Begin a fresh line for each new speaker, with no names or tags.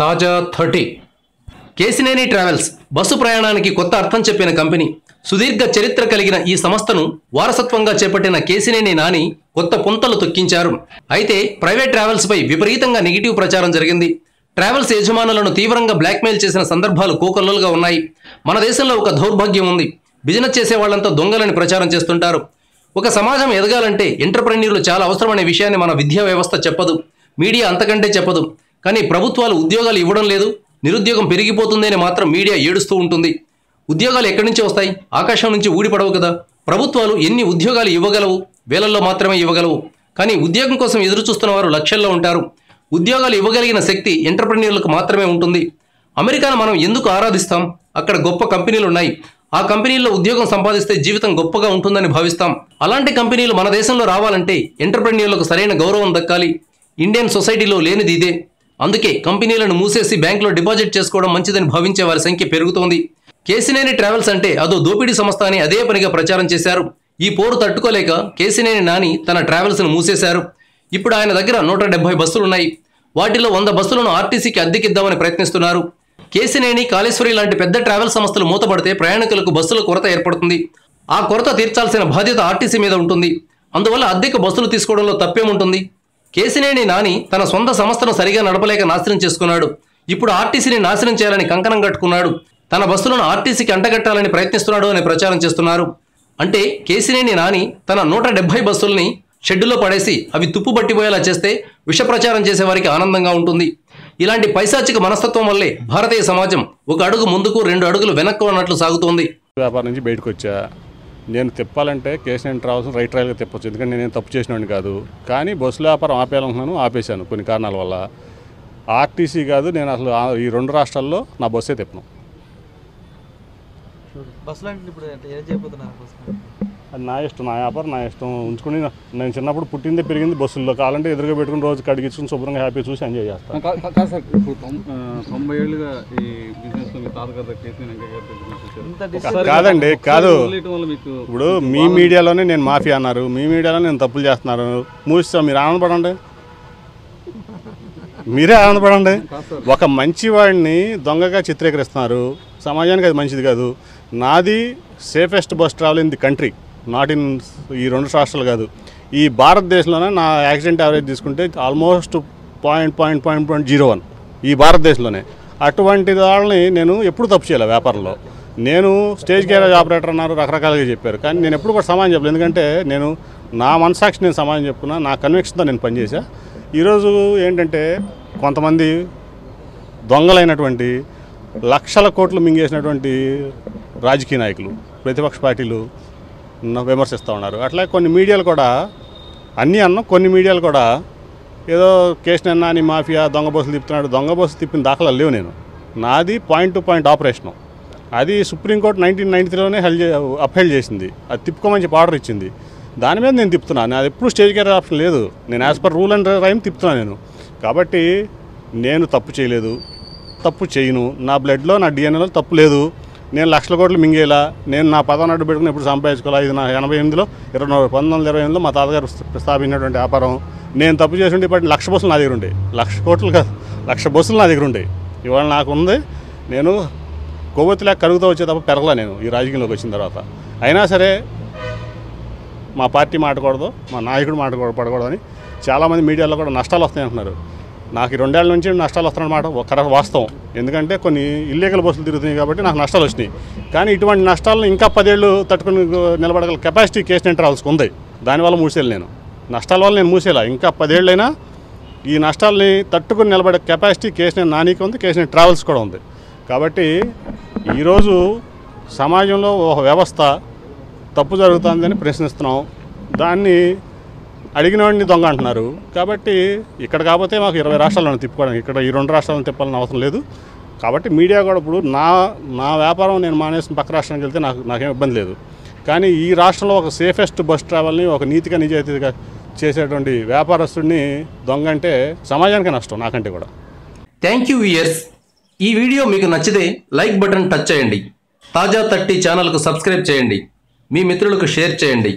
తాజా 30 Kesineni travels bus ప్రయాణానికి కొత్త అర్థం చెప్పిన కంపెనీ. సుదీర్ఘ చరిత్ర కలిగిన ఈ సంస్థను వారసత్వంగా చేపట్టిన కేసినేని నాని కొత్త పుంతలు తొక్కించారు. అయితే ప్రైవేట్ ట్రావెల్స్ పై విపరీతంగా నెగిటివ్ ప్రచారం జరిగింది. ట్రావెల్స్ యజమానులను తీవ్రంగా బ్లాక్మెయిల్ చేసిన సందర్భాలు కోకొల్లలుగా ఉన్నాయి. మన దేశంలో ఒక దౌర్భాగ్యం ఉంది. బిజినెస్ చేసే వాళ్ళంతా దొంగలని ప్రచారం చేస్తుంటారు. ఒక సమాజం ఎదగాలంటే ఎంటర్‌ప్రెన్యూర్లు చాలా అవసరమనే విషయాన్ని మన విద్యా వ్యవస్థ చెప్పదు, మీడియా అంతకంటే చెప్పదు. కానీ ప్రభుత్వాలు ఉద్యోగాలు ఇవ్వడం లేదు, నిరుద్యోగం పెరిగిపోతుందని మాత్రం మీడియా ఏడుస్తూ ఉంటుంది. ఉద్యోగాలు ఎక్కడి నుంచి వస్తాయి? ఆకాశం నుంచి ఊడిపడవు కదా. ప్రభుత్వాలు ఎన్ని ఉద్యోగాలు ఇవ్వగలవు? వేలల్లో మాత్రమే ఇవ్వగలవు. కానీ ఉద్యోగం కోసం ఎదురు చూస్తున్న వారు లక్షల్లో ఉంటారు. ఉద్యోగాలు ఇవ్వగలిగిన శక్తి ఎంటర్‌ప్రెన్యూర్లకు మాత్రమే ఉంటుంది. అమెరికాను మనం ఎందుకు ఆరాధిస్తాం? అక్కడ గొప్ప కంపెనీలు ఉన్నాయి. ఆ కంపెనీల్లో ఉద్యోగం సంపాదిస్తే జీవితం గొప్పగా ఉంటుందని భావిస్తాం. అలాంటి కంపెనీలు మన దేశంలో రావాలంటే ఎంటర్‌ప్రెన్యూర్లకు సరైన గౌరవం దక్కాలి. ఇండియన్ సొసైటీలో లేనిది ఇదే. అందుకే కంపెనీలను మూసేసి బ్యాంకులో డిపాజిట్ చేసుకోవడం మంచిదని భావించే వారి సంఖ్య పెరుగుతోంది. కేసినేని ట్రావెల్స్ అంటే అదో దోపిడీ సంస్థ అని అదే పనిగా ప్రచారం చేశారు. ఈ పోరు తట్టుకోలేక కేసినేని నాని తన ట్రావెల్స్ను మూసేశారు. ఇప్పుడు ఆయన దగ్గర 170 బస్సులున్నాయి. వాటిలో 100 బస్సులను ఆర్టీసీకి అద్దెకిద్దామని ప్రయత్నిస్తున్నారు. కేసినేని, కాళేశ్వరి లాంటి పెద్ద ట్రావెల్ సంస్థలు మూతపడితే ప్రయాణికులకు బస్సుల కొరత ఏర్పడుతుంది. ఆ కొరత తీర్చాల్సిన బాధ్యత ఆర్టీసీ మీద ఉంటుంది. అందువల్ల అద్దెకు బస్సులు తీసుకోవడంలో తప్పేముంటుంది? కేసినేని నాని తన సొంత సంస్థను సరిగా నడపలేక నాశనం చేసుకున్నాడు. ఇప్పుడు ఆర్టీసీని నాశనం చేయాలని కంకణం కట్టుకున్నాడు. తన బస్సులను ఆర్టీసీకి అంటగట్టాలని ప్రయత్నిస్తున్నాడు అనే ప్రచారం చేస్తున్నారు. అంటే కేసినేని నాని తన 170 బస్సుల్ని షెడ్డులో పడేసి అవి తుప్పు పట్టిపోయేలా చేస్తే విష ప్రచారం చేసేవారికి ఆనందంగా ఉంటుంది. ఇలాంటి పైశాచిక మనస్తత్వం వల్లే భారతీయ సమాజం ఒక అడుగు ముందుకు 2 అడుగులు వెనక్కు అన్నట్లు సాగుతోంది.
వ్యాపారం నుంచి బయటకు వచ్చా. నేను తిప్పాలంటే కేసినేని ట్రావెల్స్ రైట్ రైల్గా తిప్పొచ్చు, ఎందుకంటే నేను తప్పు చేసినవాడిని కాదు. కానీ బస్సుల వ్యాపారం ఆపేయాలనుకున్నాను, ఆపేశాను కొన్ని కారణాల వల్ల. ఆర్టీసీ కాదు, నేను అసలు ఈ 2 రాష్ట్రాల్లో నా బస్సే తిప్పను. అది నా ఇష్టం, నా వ్యాపారం నా ఇష్టం. ఉంచుకుని నేను చిన్నప్పుడు పుట్టిందే పెరిగింది బస్సుల్లో. కావాలంటే ఎదురుగా పెట్టుకుని రోజు కడిగించుకుని శుభ్రంగా హ్యాపీ చూసి ఎంజాయ్ చేస్తాను.
కాదు సార్, ఇప్పుడు 90 ఏళ్ళుగా ఈ బిజినెస్లో మీ తాతగారు
కాదండి, కాదు. ఇప్పుడు మీ మీడియాలోనే నేను మాఫియా అన్నారు, మీ మీడియాలో నేను తప్పులు చేస్తున్నారు. మూసిస్తాం, మీరు ఆనందపడండి, మీరే ఆనందపడండి. ఒక మంచివాడిని దొంగగా చిత్రీకరిస్తున్నారు. సమాజానికి అది మంచిది కాదు. నాది safest bus travel in the country, not in ఈ 2 రాష్ట్రాలు కాదు, ఈ భారతదేశంలోనే. నా యాక్సిడెంట్ యావరేజ్ తీసుకుంటే ఆల్మోస్ట్ 0.01 ఈ భారతదేశంలోనే. అటువంటి వాళ్ళని నేను ఎప్పుడు తప్పు చేయాలి వ్యాపారంలో. నేను స్టేజ్ క్యారేజ్ ఆపరేటర్ అన్నారు, రకరకాలుగా చెప్పారు. కానీ నేను ఎప్పుడు కూడా సమాధానం చెప్పలేదు. ఎందుకంటే నేను నా మనసాక్షి నేను సమాధానం చెప్పుకున్నా, నా కన్విక్షన్తో నేను పనిచేశా. ఈరోజు ఏంటంటే కొంతమంది దొంగలైనటువంటి లక్షల కోట్లు మింగేసినటువంటి రాజకీయ నాయకులు, ప్రతిపక్ష పార్టీలు విమర్శిస్తూ ఉన్నారు. అట్లా కొన్ని మీడియాలు కూడా, అన్నీ అన్నాం, కొన్ని మీడియాలు కూడా ఏదో కేసినేని నాని మాఫియా దొంగ బస్సులు తిప్పుతున్నాడు. దొంగ బస్సు తిప్పిన దాఖలాలు లేవు. నేను నాది పాయింట్ టు పాయింట్ ఆపరేషను. అది సుప్రీంకోర్టు 1993లోనే అప్హెల్డ్ చేసింది. అది తిప్పుకోమని చెప్పి ఆర్డర్ ఇచ్చింది. దాని మీద నేను తిప్పుతున్నాను. అది ఎప్పుడు స్టేజ్ క్యారేజ్ ఆప్షన్ లేదు. నేను as per rule and rhyme తిప్పుతున్నాను నేను. కాబట్టి నేను తప్పు చేయలేదు, తప్పు చేయను. నా బ్లడ్లో, నా డిఎన్ఏలో తప్పు లేదు. నేను లక్షల కోట్లు మింగేలా, నేను నా పదవి అడ్డు పెట్టుకుని ఎప్పుడు సంపాదించుకోవాలి. ఇది నా 1928లో మా తాతగారు స్థాపించినటువంటి వ్యాపారం. నేను తప్పు చేసి ఉంటే ఇప్పటి 1,00,000 బస్సులు నా దగ్గర ఉంటాయి. 1,00,000 కోట్లు కాదు, 1,00,000 బస్సులు నా దగ్గర ఉంటాయి. ఇవాళ నాకు ఉంది. నేను కొవ్వొత్తిలాగా కరుగుతూ వచ్చే తప్ప పెరగలా నేను ఈ రాజకీయంలోకి వచ్చిన తర్వాత. అయినా సరే మా పార్టీ మాట్లాడకూడదు, మా నాయకుడు పడకూడదని చాలామంది మీడియాలో కూడా నష్టాలు వస్తాయి అంటున్నారు. నాకు ఈ 2 ఏళ్ల నుంచి నష్టాలు వస్తున్నమాట కరెక్ట్ వాస్తవం. ఎందుకంటే కొన్ని ఇల్లీగల్ బస్సులు తిరుగుతున్నాయి కాబట్టి నాకు నష్టాలు వచ్చినాయి. కానీ ఇటువంటి నష్టాలను ఇంకా 10 ఏళ్ళు తట్టుకుని నిలబడగల కెపాసిటీ కేసినేని ట్రావెల్స్కి ఉంది. దానివల్ల మూసేయాలి నేను. నష్టాల వల్ల నేను మూసేలా. ఇంకా 10 ఏళ్ళైనా ఈ నష్టాలని తట్టుకుని నిలబడే కెపాసిటీ కేసినేని నానికి ఉంది, కేసినేని ట్రావెల్స్ కూడా ఉంది. కాబట్టి ఈరోజు సమాజంలో ఒక వ్యవస్థ తప్పు జరుగుతుందని ప్రశ్నిస్తున్నాం. దాన్ని అడిగిన వాడిని దొంగ అంటున్నారు. కాబట్టి ఇక్కడ కాకపోతే మాకు 20 రాష్ట్రాలను తిప్పుకోవడానికి, ఇక్కడ ఈ 2 రాష్ట్రాలను తిప్పాలని అవసరం లేదు. కాబట్టి మీడియా కూడా ఇప్పుడు నా వ్యాపారం నేను మానేసిన పక్క రాష్ట్రానికి వెళ్తే నాకేం ఇబ్బంది లేదు. కానీ ఈ రాష్ట్రంలో ఒక సేఫెస్ట్ బస్ ట్రావెల్ని, ఒక నీతిగా నిజాయితీగా చేసేటువంటి వ్యాపారస్తుడిని దొంగ అంటే సమాజానికి నష్టం, నాకంటే కూడా.
Thank you viewers. ఈ వీడియో మీకు నచ్చితే లైక్ బటన్ టచ్ చేయండి. తాజా 30 ఛానల్కు సబ్స్క్రైబ్ చేయండి. మీ మిత్రులకు షేర్ చేయండి.